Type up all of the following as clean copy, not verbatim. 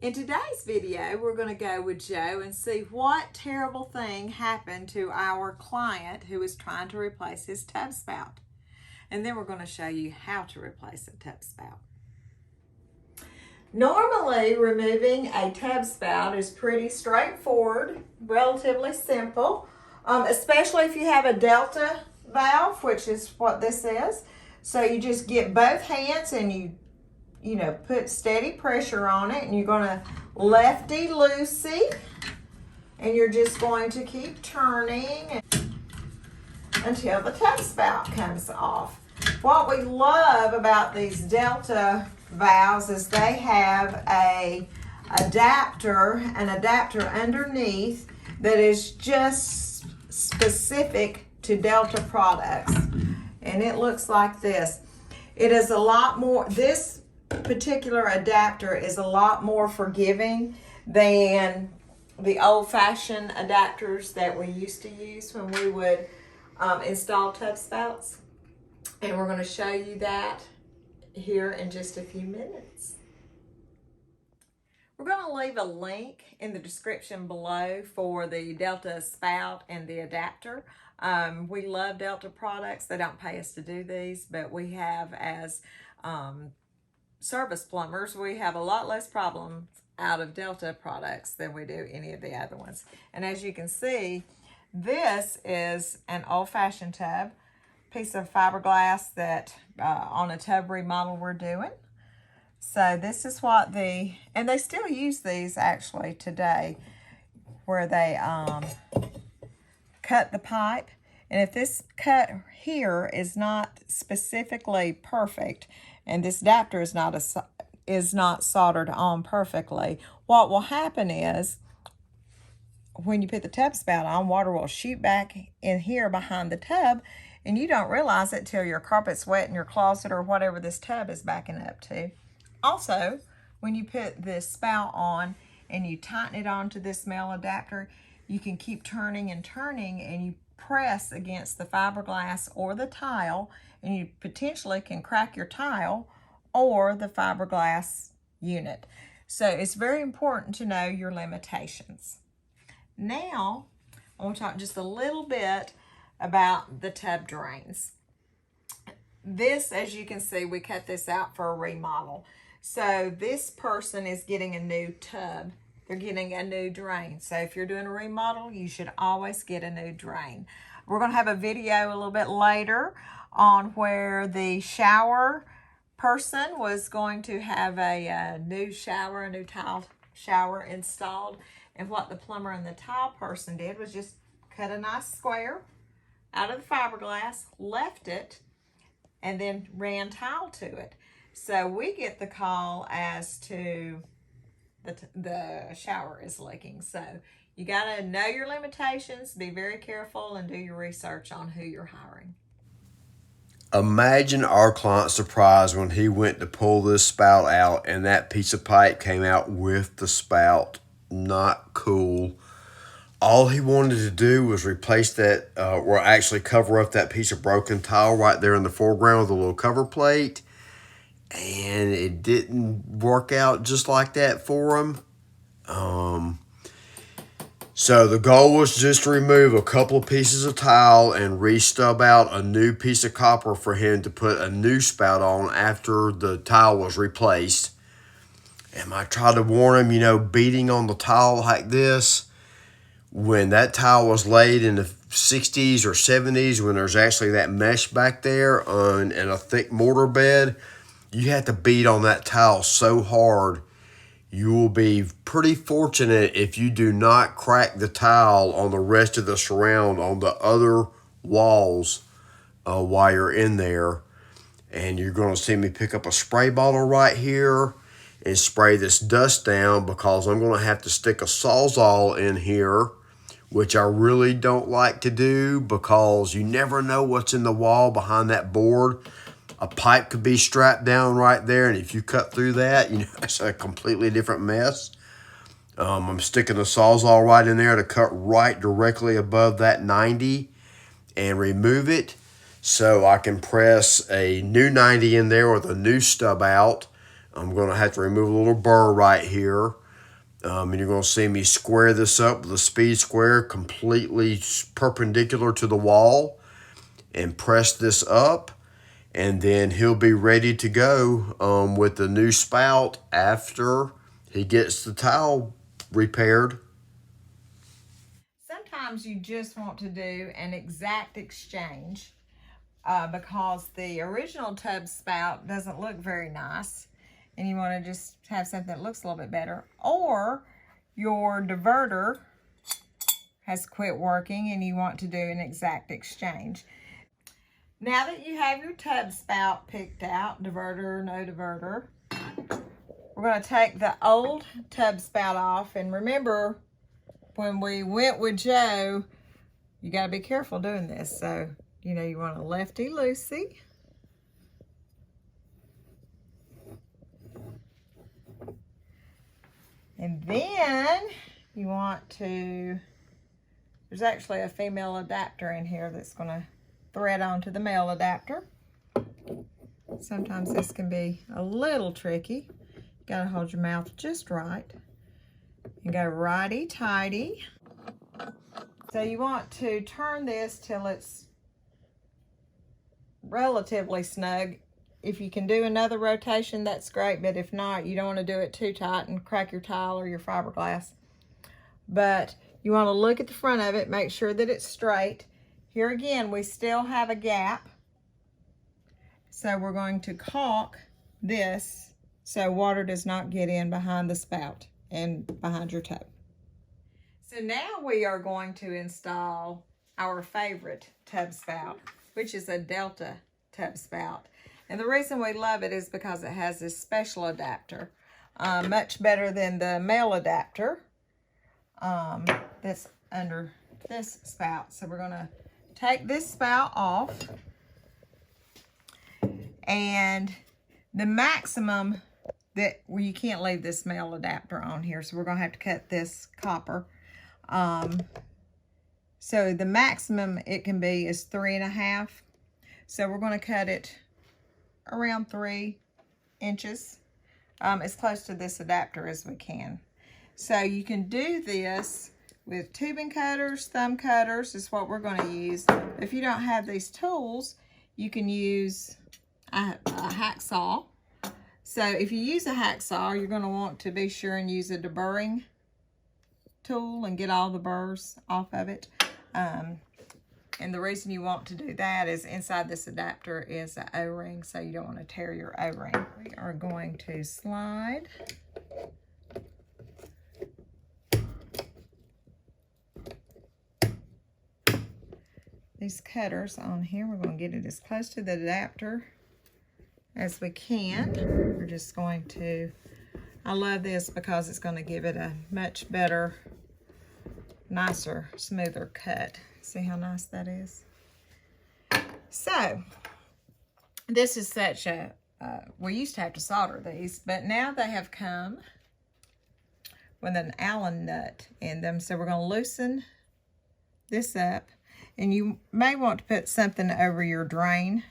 In today's video, we're going to go with Joe and see what terrible thing happened to our client who was trying to replace his tub spout. And then we're going to show you how to replace a tub spout. Normally, removing a tub spout is pretty straightforward, relatively simple, especially if you have a delta valve, which is what this is. So you just get both hands and you put steady pressure on it, and you're going to lefty-loosey, and you're just going to keep turning until the tub spout comes off. What we love about these delta valves is they have an adapter underneath that is just specific to delta products, and it looks like this. It is a lot more, this particular adapter is a lot more forgiving than the old-fashioned adapters that we used to use when we would install tub spouts, and we're going to show you that here in just a few minutes. We're going to leave a link in the description below for the Delta spout and the adapter. We love Delta products. They don't pay us to do these, but we have, as service plumbers, we have a lot less problems out of Delta products than we do any of the other ones. And as you can see, this is an old-fashioned tub, piece of fiberglass that on a tub remodel we're doing. So this is what and they still use these actually today, where they cut the pipe. And if this cut here is not specifically perfect, and this adapter is not soldered on perfectly, what will happen is when you put the tub spout on, water will shoot back in here behind the tub, and you don't realize it till your carpet's wet in your closet or whatever this tub is backing up to. Also, when you put this spout on and you tighten it onto this male adapter, you can keep turning and turning, and you press against the fiberglass or the tile, and you potentially can crack your tile or the fiberglass unit. So it's very important to know your limitations. Now, I want to talk just a little bit about the tub drains. This, as you can see, we cut this out for a remodel. So this person is getting a new tub. They're getting a new drain. So if you're doing a remodel, you should always get a new drain. We're going to have a video a little bit later on where the shower person was going to have a new shower, a new tile shower installed. And what the plumber and the tile person did was just cut a nice square out of the fiberglass, left it, and then ran tile to it. So we get the call as to the shower is leaking. So you got to know your limitations, be very careful, and do your research on who you're hiring. Imagine our client's surprise when he went to pull this spout out and that piece of pipe came out with the spout. Not cool. All he wanted to do was replace that, or actually cover up that piece of broken tile right there in the foreground with a little cover plate. And it didn't work out just like that for him. So the goal was just to remove a couple of pieces of tile and re-stub out a new piece of copper for him to put a new spout on after the tile was replaced. And I tried to warn him, beating on the tile like this, when that tile was laid in the 60s or 70s, when there's actually that mesh back there and a thick mortar bed, you have to beat on that tile so hard. You will be pretty fortunate if you do not crack the tile on the rest of the surround on the other walls while you're in there. And you're going to see me pick up a spray bottle right here and spray this dust down, because I'm going to have to stick a Sawzall in here, which I really don't like to do because you never know what's in the wall behind that board. A pipe could be strapped down right there, and if you cut through that, it's a completely different mess. I'm sticking a Sawzall right in there to cut right directly above that 90 and remove it, so I can press a new 90 in there with a new stub out. I'm going to have to remove a little burr right here. And you're going to see me square this up with a speed square completely perpendicular to the wall and press this up. And then he'll be ready to go with the new spout after he gets the tile repaired. Sometimes you just want to do an exact exchange because the original tub spout doesn't look very nice and you want to just have something that looks a little bit better, or your diverter has quit working and you want to do an exact exchange. Now that you have your tub spout picked out, diverter, no diverter, we're going to take the old tub spout off. And remember, when we went with Joe, you got to be careful doing this. So, you know, you want a lefty-loosey. And then you want to, there's actually a female adapter in here that's going to thread onto the male adapter. Sometimes this can be a little tricky. You got to hold your mouth just right and go righty-tighty. So you want to turn this till it's relatively snug. If you can do another rotation, that's great, but if not, you don't want to do it too tight and crack your tile or your fiberglass. But you want to look at the front of it, make sure that it's straight. Here again, we still have a gap. So we're going to caulk this so water does not get in behind the spout and behind your tub. So now we are going to install our favorite tub spout, which is a Delta tub spout. And the reason we love it is because it has this special adapter, much better than the male adapter that's under this spout. So we're going to take this spout off, and the maximum that, well, you can't leave this male adapter on here, so we're going to have to cut this copper. So the maximum it can be is 3.5. So we're going to cut it around 3 inches, as close to this adapter as we can. So you can do this with tubing cutters, thumb cutters is what we're going to use. If you don't have these tools, you can use a hacksaw. So if you use a hacksaw, you're going to want to be sure and use a deburring tool and get all the burrs off of it. And the reason you want to do that is inside this adapter is an O-ring, so you don't want to tear your O-ring. We are going to slide these cutters on here. We're going to get it as close to the adapter as we can. We're just going to, I love this because it's going to give it a much better, nicer, smoother cut. See how nice that is? So, this is such a, we used to have to solder these, but now they have come with an Allen nut in them. So we're going to loosen this up, and you may want to put something over your drain.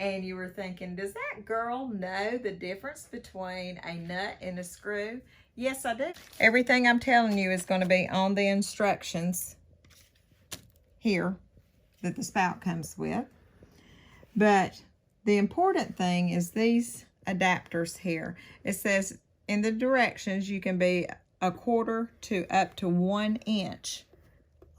And you were thinking, does that girl know the difference between a nut and a screw? Yes, I do. Everything I'm telling you is going to be on the instructions here that the spout comes with. But the important thing is these adapters here. It says in the directions you can be 1/4 to up to 1 inch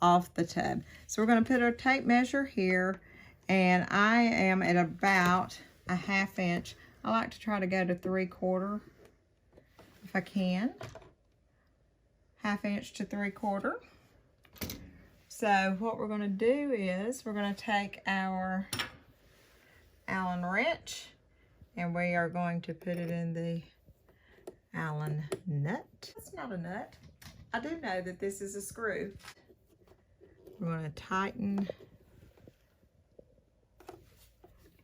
off the tub. So we're going to put our tape measure here, and I am at about 1/2 inch. I like to try to go to 3/4 if I can. 1/2 inch to 3/4. So what we're going to do is we're going to take our Allen wrench and we are going to put it in the Allen nut. It's not a nut. I do know that this is a screw. We're going to tighten.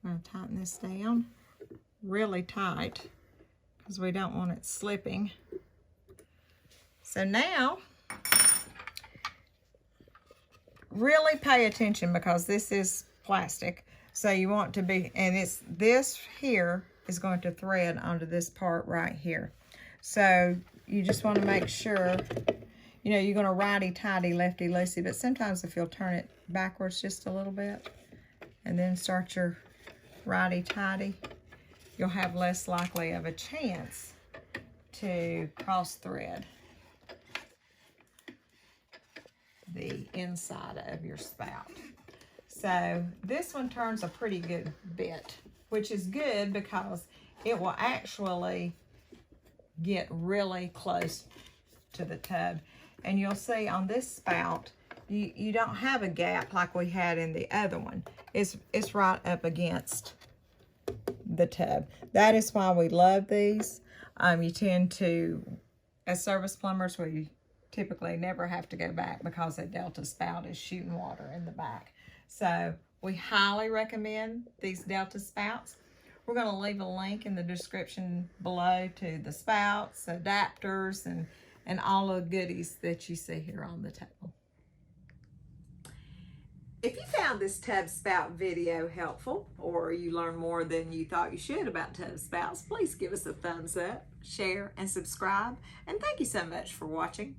I'm going to tighten this down really tight because we don't want it slipping. So now, really pay attention because this is plastic. So you want to be, and it's this here is going to thread onto this part right here. So you just want to make sure, you know, you're going to righty-tighty, lefty-loosey, but sometimes if you'll turn it backwards just a little bit and then start your righty-tighty, you'll have less likely of a chance to cross thread the inside of your spout. So this one turns a pretty good bit, which is good because it will actually get really close to the tub. And you'll see on this spout, you don't have a gap like we had in the other one. It's right up against the tub. That is why we love these. You tend to, as service plumbers, we typically never have to go back because a Delta spout is shooting water in the back. So we highly recommend these Delta spouts. We're going to leave a link in the description below to the spouts, adapters, and all the goodies that you see here on the table. If you found this tub spout video helpful, or you learned more than you thought you should about tub spouts, please give us a thumbs up, share, and subscribe. And thank you so much for watching.